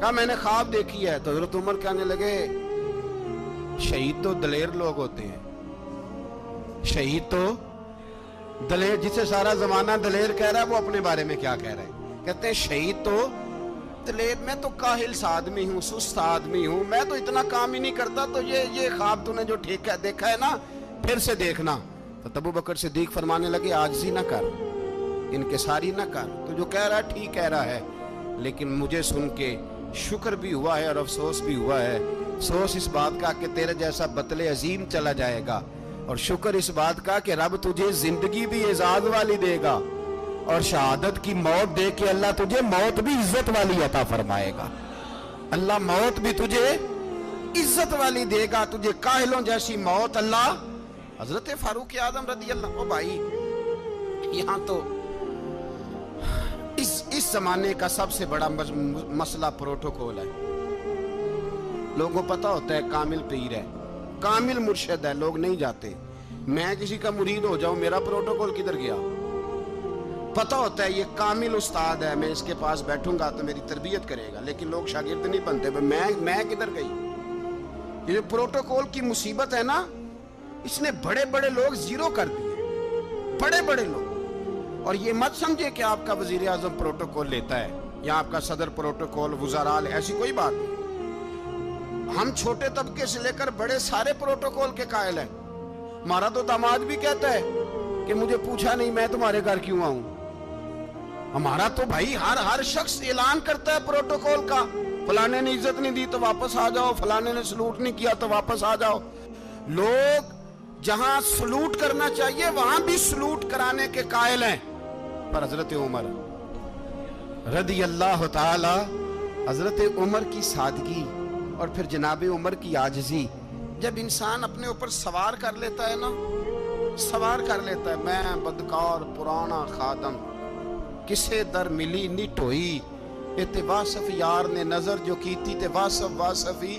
کہا میں نے خواب دیکھی ہے. تو حضرت عمر کہنے لگے شہید تو دلیر لوگ ہوتے ہیں, شہید تو دلیر, جسے سارا زمانہ دلیر کہہ رہا ہے وہ اپنے بارے میں کیا کہہ رہا ہے؟ کہتے ہیں شہید تو دلیر, میں تو کاہل سا آدمی ہوں, سست آدمی ہوں, میں تو اتنا کام ہی نہیں کرتا. تو یہ خواب تو نے جو دیکھا ہے نا, پھر سے دیکھنا. تو ابو بکر صدیق فرمانے لگے عاجزی نہ کر, انکساری نہ کر, تو جو کہہ رہا ہے ٹھیک کہہ رہا ہے, لیکن مجھے سن کے شکر بھی ہوا ہے اور افسوس بھی ہوا ہے. افسوس اس بات کا کہ تیرے جیسا بطل عظیم چلا جائے گا, اور شکر اس بات کا کہ رب تجھے زندگی بھی اعزاز والی دے گا, اور شہادت کی موت دے کے اللہ تجھے موت بھی عزت والی عطا فرمائے گا. اللہ موت بھی تجھے عزت والی دے گا, تجھے کاہلوں جیسی موت اللہ. حضرت فاروق اعظم رضی اللہ عنہ, بھائی یہاں تو اس زمانے کا سب سے بڑا مسئلہ پروٹوکول ہے. لوگوں کو پتا ہوتا ہے کامل پیر ہے, کامل مرشد ہے, لوگ نہیں جاتے. میں کسی کا مرید ہو جاؤں, میرا پروٹوکول کدھر گیا؟ پتا ہوتا ہے یہ کامل استاد ہے, میں اس کے پاس بیٹھوں گا تو میری تربیت کرے گا, لیکن لوگ شاگرد نہیں بنتے. میں کدھر گئی؟ یہ جو پروٹوکول کی مصیبت ہے نا, اس نے بڑے بڑے لوگ زیرو کر دیے, بڑے بڑے لوگ. اور یہ مت سمجھے کہ آپ کا وزیر اعظم پروٹوکول لیتا ہے یا آپ کا صدر پروٹوکول, وزراء, ایسی کوئی بات نہیں. ہم چھوٹے طبقے سے لے کر بڑے سارے پروٹوکول کے قائل ہیں. ہمارا تو داماد بھی کہتا ہے کہ مجھے پوچھا نہیں میں تمہارے گھر کیوں آؤں. ہمارا تو بھائی ہر شخص اعلان کرتا ہے پروٹوکول کا, فلانے نے عزت نہیں دی تو واپس آ جاؤ, فلانے نے سلوٹ نہیں کیا تو واپس آ جاؤ. لوگ جہاں سلوٹ کرنا چاہیے وہاں بھی سلوٹ کرانے کے قائل ہیں. پر حضرت عمر رضی اللہ تعالی, حضرت عمر کی سادگی اور پھر جناب عمر کی عاجزی, جب انسان اپنے اوپر سوار کر لیتا ہے نا, سوار کر لیتا ہے, میں بدکار پرانا خادم, کسے در ملی نی ٹوئی, تے واصف یار نے نظر جو کی تھی تے واصف ہی.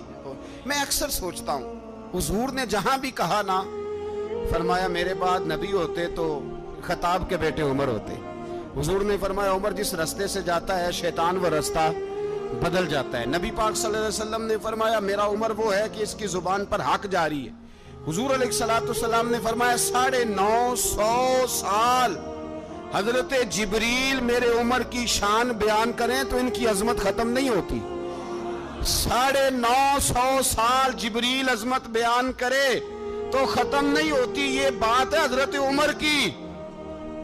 میں اکثر سوچتا ہوں حضور نے جہاں بھی کہا نا, فرمایا میرے بعد نبی ہوتے تو خطاب کے بیٹے عمر ہوتے. حضور نے فرمایا عمر جس رستے سے جاتا ہے شیطان وہ رستہ بدل جاتا ہے. نبی پاک صلی اللہ علیہ وسلم نے فرمایا میرا عمر وہ ہے کہ اس کی زبان پر حق جاری ہے. حضور علیہ السلام نے فرمایا 950 سال حضرت جبریل میرے عمر کی شان بیان کریں تو ان کی عظمت ختم نہیں ہوتی. 950 سال جبریل عظمت بیان کرے تو ختم نہیں ہوتی. یہ بات ہے حضرت عمر کی.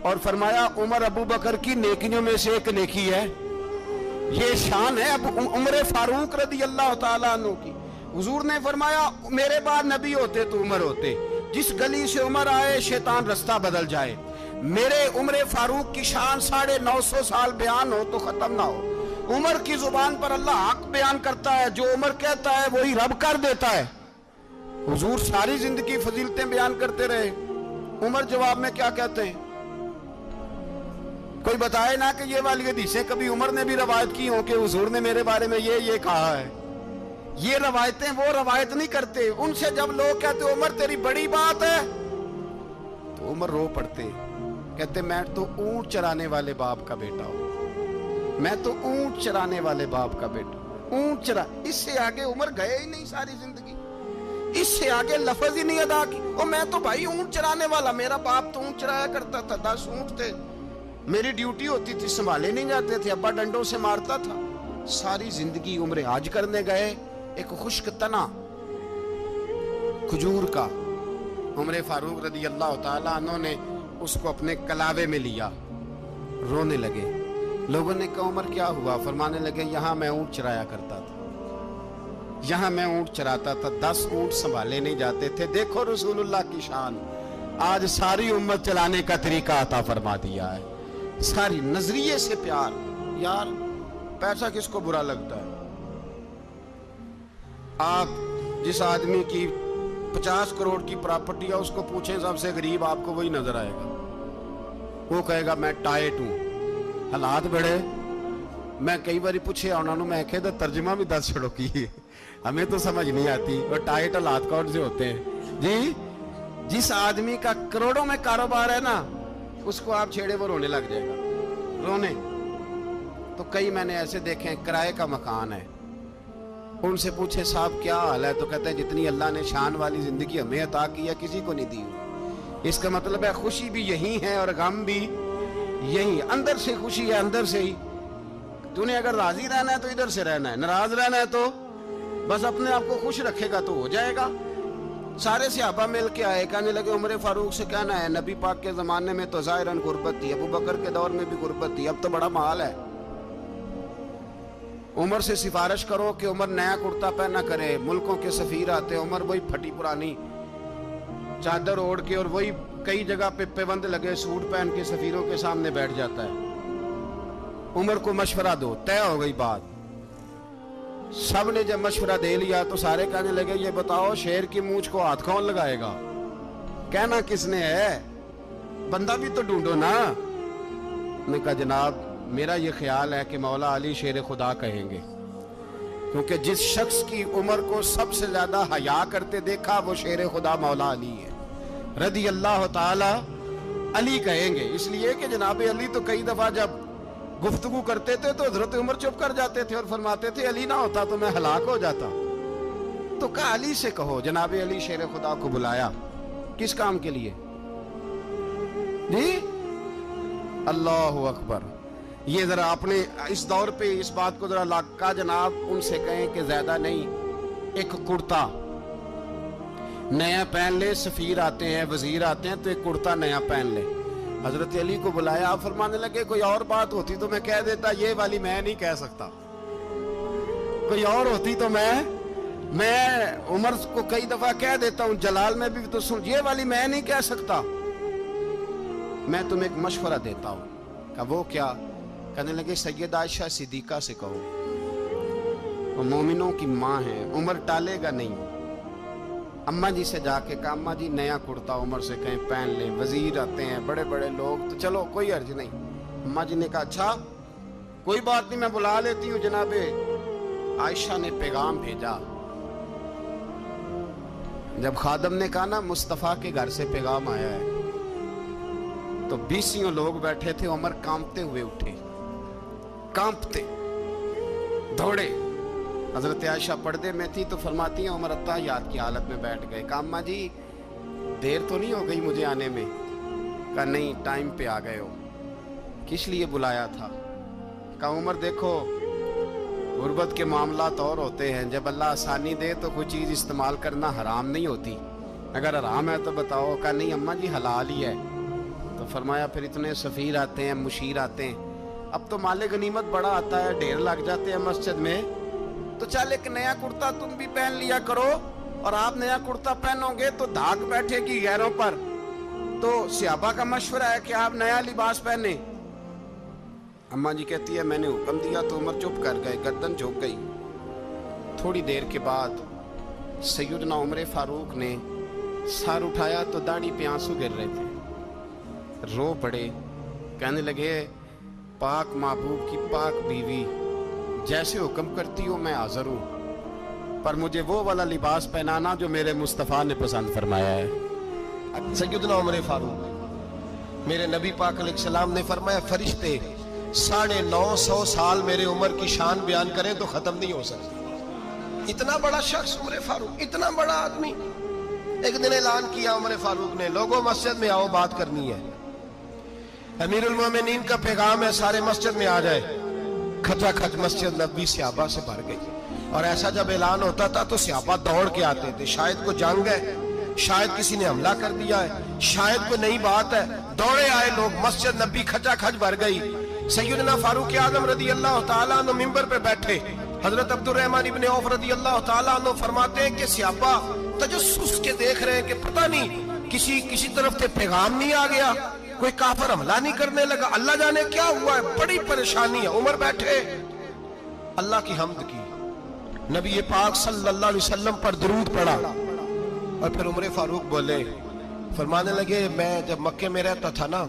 اور فرمایا عمر ابو بکر کی نیکیوں میں سے ایک نیکی ہے, یہ شان ہے عمر فاروق رضی اللہ تعالیٰ عنہ کی. حضور نے فرمایا میرے بعد نبی ہوتے تو عمر ہوتے, جس گلی سے عمر آئے شیطان رستہ بدل جائے. میرے عمر فاروق کی شان 950 سال بیان ہو تو ختم نہ ہو. عمر کی زبان پر اللہ حق بیان کرتا ہے, جو عمر کہتا ہے وہی رب کر دیتا ہے. حضور ساری زندگی فضیلتیں بیان کرتے رہے, عمر جواب میں کیا کہتے ہیں؟ کوئی بتائے نا کہ یہ والی حدیثیں کبھی عمر نے بھی روایت کی ہوں کہ حضور نے میرے بارے میں یہ کہا ہے. یہ روایتیں وہ روایت نہیں کرتے. ان سے جب لوگ کہتے عمر تیری بڑی بات ہے تو عمر رو پڑتے, کہتے میں تو اونٹ چرانے والے باپ کا بیٹا ہوں, میں تو اونٹ چرانے والے باپ کا بیٹا, اونٹ چرا. اس سے آگے عمر گئے ہی نہیں ساری زندگی, اس سے آگے لفظ ہی نہیں ادا کی. اور میں تو بھائی اونٹ چرانے والا, میرا باپ تو اونٹ چرایا کرتا تھا, 10 اونٹ تھے, میری ڈیوٹی ہوتی تھی, سنبھالے نہیں جاتے تھے, ابا ڈنڈوں سے مارتا تھا. ساری زندگی عمر حج کرنے گئے, ایک خشک تنا کھجور کا عمر فاروق رضی اللہ تعالیٰ عنہ نے اس کو اپنے کلاوے میں لیا, رونے لگے. لوگوں نے کہا عمر کیا ہوا؟ فرمانے لگے یہاں میں اونٹ چرایا کرتا تھا, یہاں میں اونٹ چراتا تھا, 10 اونٹ سنبھالے نہیں جاتے تھے. دیکھو رسول اللہ کی شان, آج ساری امت چلانے کا طریقہ عطا فرما دیا ہے. ساری نظریے سے پیار. یار پیسہ کس کو برا لگتا ہے؟ آپ جس آدمی کی 50 کروڑ کی پراپرٹی ہے اس کو پوچھیں سب سے غریب, آپ کو وہی نظر آئے گا. وہ کہے گا میں ٹائٹ ہوں. حالات بڑے, میں کئی باری پوچھے انہوں نے, میں کہتا ترجمہ بھی 10 چھڑوں کی, ہمیں تو سمجھ نہیں آتی. اور ٹائٹ حالات کون سے ہوتے ہیں جی؟ جس آدمی کا کروڑوں میں کاروبار ہے نا, اس کو آپ چھیڑے وہ رونے لگ جائے گا, رونے. تو کئی میں نے ایسے دیکھے کرائے کا مکان ہے, ان سے پوچھے صاحب کیا حال ہے، تو کہتے ہیں جتنی اللہ نے شان والی زندگی ہمیں عطا کی ہے کسی کو نہیں دی ہوئی۔ اس کا مطلب ہے خوشی بھی یہی ہے اور غم بھی یہی، اندر سے خوشی ہے، اندر سے ہی۔ تو نے اگر راضی رہنا ہے تو ادھر سے رہنا ہے، ناراض رہنا ہے تو بس اپنے آپ کو خوش رکھے گا تو ہو جائے گا۔ سارے صحابہ مل کے آئے، کہنے لگے عمر فاروق سے کہنا ہے نبی پاک کے زمانے میں تو ظاہراً غربت تھی، ابو بکر کے دور میں بھی غربت تھی، اب تو بڑا مال ہے، عمر سے سفارش کرو کہ عمر نیا کرتا پہنا کرے۔ ملکوں کے سفیر آتے، عمر وہی پھٹی پرانی چادر اوڑھ کے اور وہی کئی جگہ پہ پیوند لگے سوٹ پہن کے سفیروں کے سامنے بیٹھ جاتا ہے۔ عمر کو مشورہ دو، طے ہو گئی بات۔ سب نے جب مشورہ دے لیا تو سارے کہنے لگے یہ بتاؤ شیر کی مونچھ کو ہاتھ کون لگائے گا، کہنا کس نے ہے، بندہ بھی تو ڈھونڈو نا۔ نے کہا جناب میرا یہ خیال ہے کہ مولا علی شیر خدا کہیں گے، کیونکہ جس شخص کی عمر کو سب سے زیادہ حیا کرتے دیکھا وہ شیر خدا مولا علی ہے، رضی اللہ تعالی علی کہیں گے۔ اس لیے کہ جناب علی تو کئی دفعہ جب گفتگو کرتے تھے تو حضرت عمر چپ کر جاتے تھے اور فرماتے تھے علی نہ ہوتا تو میں ہلاک ہو جاتا، تو کہا علی سے کہو۔ جناب علی شیر خدا کو بلایا، کس کام کے لیے جی؟ اللہ اکبر۔ یہ ذرا اپنے اس دور پہ اس بات کو ذرا لاکا جناب ان سے کہیں کہ زیادہ نہیں، ایک کرتا نیا پہن لے، سفیر آتے ہیں وزیر آتے ہیں تو ایک کرتا نیا پہن لے۔ حضرت علی کو بلایا، آپ فرمانے لگے کوئی اور بات ہوتی تو میں کہہ دیتا، یہ والی میں نہیں کہہ سکتا، کوئی اور ہوتی تو میں عمر کو کئی دفعہ کہہ دیتا ہوں، جلال میں بھی تو سن، یہ والی میں نہیں کہہ سکتا، میں تمہیں ایک مشورہ دیتا ہوں۔ کہ وہ کیا؟ کہنے لگے سید عائشہ صدیقہ سے کہو، وہ مومنوں کی ماں ہے، عمر ٹالے گا نہیں۔ اماں جی سے جا کے کہا اماں جی نیا کرتا عمر سے کہیں پہن لیں، وزیر آتے ہیں بڑے بڑے لوگ تو چلو کوئی عرض نہیں۔ اماں جی نے کہا اچھا کوئی بات نہیں میں بلا لیتی ہوں۔ جناب عائشہ نے پیغام بھیجا، جب خادم نے کہا نا مصطفیٰ کے گھر سے پیغام آیا ہے تو 20 لوگ بیٹھے تھے، عمر کانپتے ہوئے اٹھے، کانپتے دوڑے۔ حضرت عائشہ پردے میں تھی تو فرماتی ہیں عمر اتحیات کی حالت میں بیٹھ گئے۔ کہا اماں جی دیر تو نہیں ہو گئی مجھے آنے میں؟ کہا نہیں ٹائم پہ آ گئے ہو، کس لیے بلایا تھا؟ کہا عمر دیکھو غربت کے معاملات اور ہوتے ہیں، جب اللہ آسانی دے تو کوئی چیز استعمال کرنا حرام نہیں ہوتی، اگر حرام ہے تو بتاؤ۔ کہا نہیں اماں جی حلال ہی ہے۔ تو فرمایا پھر اتنے سفیر آتے ہیں مشیر آتے ہیں، اب تو مال غنیمت بڑا آتا ہے، ڈھیر لگ جاتے ہیں مسجد میں، تو چل ایک نیا کرتا تم بھی پہن لیا کرو، اور آپ نیا کرتا پہنو گے تو دھاگ بیٹھے گی غیروں پر، تو صحابہ کا مشورہ ہے کہ آپ نیا لباس پہنے۔ اماں جی کہتی ہے میں نے حکم دیا تو عمر چپ کر گئے، گردن جھک گئی۔ تھوڑی دیر کے بعد سیدنا عمر فاروق نے سر اٹھایا تو داڑھی پہ آنسو گر رہے تھے، رو پڑے، کہنے لگے پاک محبوب کی پاک بیوی جیسے حکم کرتی ہو میں حاضر ہوں، پر مجھے وہ والا لباس پہنانا جو میرے مصطفیٰ نے پسند فرمایا ہے۔ سیدنا عمر فاروق، میرے نبی پاک علیہ السلام نے فرمایا فرشتے 950 سال میرے عمر کی شان بیان کریں تو ختم نہیں ہو سکتی۔ اتنا بڑا شخص عمر فاروق، اتنا بڑا آدمی۔ ایک دن اعلان کیا عمر فاروق نے لوگوں مسجد میں آؤ بات کرنی ہے، امیر المومنین کا پیغام ہے سارے مسجد میں آ جائے۔ کھچا کھچ مسجد نبوی صحابہ سے بھر گئی، اور ایسا جب اعلان ہوتا تھا تو صحابہ دوڑ کے آتے تھے، شاید کو جنگ ہے، شاید کسی نے حملہ کر دیا ہے، شاید کوئی نئی بات ہے، دوڑے آئے لوگ، مسجد نبی کھچا کھچ بھر گئی۔ سیدنا فاروق اعظم رضی اللہ تعالیٰ عنہ منبر پہ بیٹھے، حضرت عبد الرحمن ابن عوف رضی اللہ تعالیٰ عنہ فرماتے ہیں کہ صحابہ تجسس کے دیکھ رہے ہیں کہ پتہ نہیں کسی طرف سے پیغام نہیں آ گیا، کوئی کافر حملہ نہیں کرنے لگا، اللہ جانے کیا ہوا ہے، بڑی پریشانی ہے۔ عمر بیٹھے اللہ کی حمد کی، نبی پاک صلی اللہ علیہ وسلم پر درود پڑھا، اور پھر عمر فاروق بولے، فرمانے لگے میں جب مکے میں رہتا تھا نا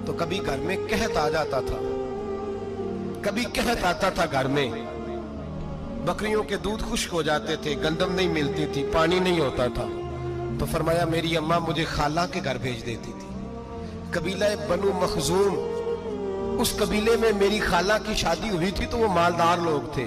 تو کبھی گھر میں قحط آ جاتا تھا، کبھی قحط آتا تھا گھر میں، بکریوں کے دودھ خشک ہو جاتے تھے، گندم نہیں ملتی تھی، پانی نہیں ہوتا تھا، تو فرمایا میری اماں مجھے خالہ کے گھر بھیج دیتی تھی۔ قبیلہ بنو مخزوم، اس قبیلے میں میری خالہ کی شادی ہوئی تھی تو وہ مالدار لوگ تھے،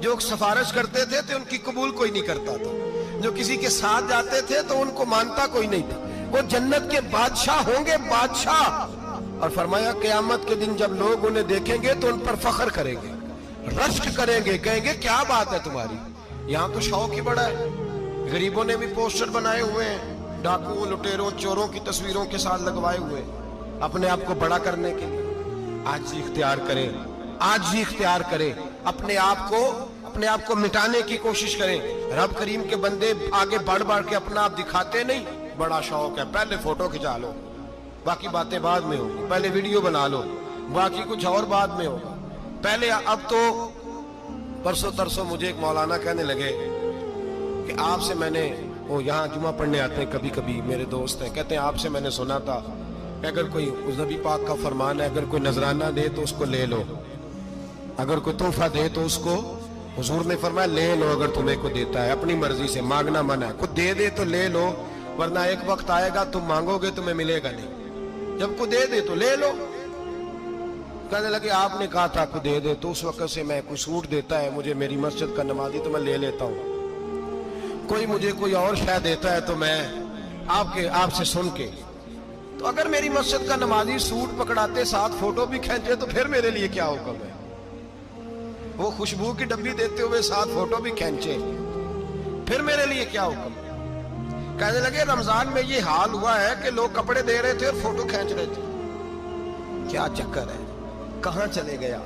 جو سفارش کرتے تھے تو ان کی قبول کوئی نہیں کرتا تھا، جو کسی کے ساتھ جاتے تھے تو ان کو مانتا کوئی نہیں تھا. وہ جنت کے بادشاہ ہوں گے، بادشاہ. اور فرمایا قیامت کے دن جب لوگ انہیں دیکھیں گے تو ان پر فخر کریں گے، رشک کریں گے، کہیں گے کیا بات ہے تمہاری. یہاں تو شوق ہی بڑا ہے. غریبوں نے بھی پوسٹر بنائے ہوئے ہیں، ڈاکوؤں، لٹیروں، چوروں کی تصویروں کے ساتھ لگوائے ہوئے اپنے آپ کو بڑا کرنے کے لیے. آج ہی اختیار کریں، آج ہی اختیار کریں. اپنے آپ کو مٹانے کی کوشش کریں. رب کریم کے بندے آگے بڑھ کے اپنا آپ دکھاتے نہیں. بڑا شوق ہے، پہلے فوٹو کھچا لو، باقی باتیں بعد میں ہوگی. پہلے ویڈیو بنا لو، باقی کچھ اور بعد میں ہوگا. پہلے اب تو پرسوں ترسوں مجھے ایک مولانا کہنے لگے کہ آپ سے میں نے، وہ یہاں جمعہ پڑھنے آتے ہیں کبھی کبھی، میرے دوست ہیں، کہتے ہیں آپ سے میں نے سنا تھا کہ اگر کوئی نبی پاک کا فرمان ہے، اگر کوئی نذرانہ دے تو اس کو لے لو، اگر کوئی تحفہ دے تو اس کو، حضور نے فرمایا لے لو اگر تمہیں کو دیتا ہے، اپنی مرضی سے، مانگنا منع ہے. خود دے دے تو لے لو، ورنہ ایک وقت آئے گا تم مانگو گے تمہیں ملے گا نہیں. جب کو دے دے تو لے لو. کہنے لگے آپ نے کہا تھا کو دے دے، تو اس وقت سے میں کوئی سوٹ دیتا ہے مجھے میری مسجد کا نمازی تو میں لے لیتا ہوں، کوئی مجھے کوئی اور شے دیتا ہے تو میں آپ سے سن کے. تو اگر میری مسجد کا نمازی سوٹ پکڑاتے ساتھ فوٹو بھی کھینچے تو پھر میرے لیے کیا حکم ہے. وہ خوشبو کی ڈبی دیتے ہوئے ساتھ فوٹو بھی کھینچے، پھر میرے لیے کیا حکم ہے. کہنے لگے رمضان میں یہ حال ہوا ہے کہ لوگ کپڑے دے رہے تھے اور فوٹو کھینچ رہے تھے. کیا چکر ہے، کہاں چلے گیا.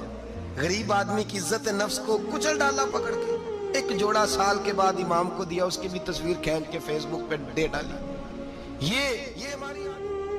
غریب آدمی کی عزت نفس کو کچل ڈالا پکڑ کے. ایک جوڑا سال کے بعد امام کو دیا، اس کی بھی تصویر کھینچ کے فیس بک پہ دے ڈالی. یہ ہماری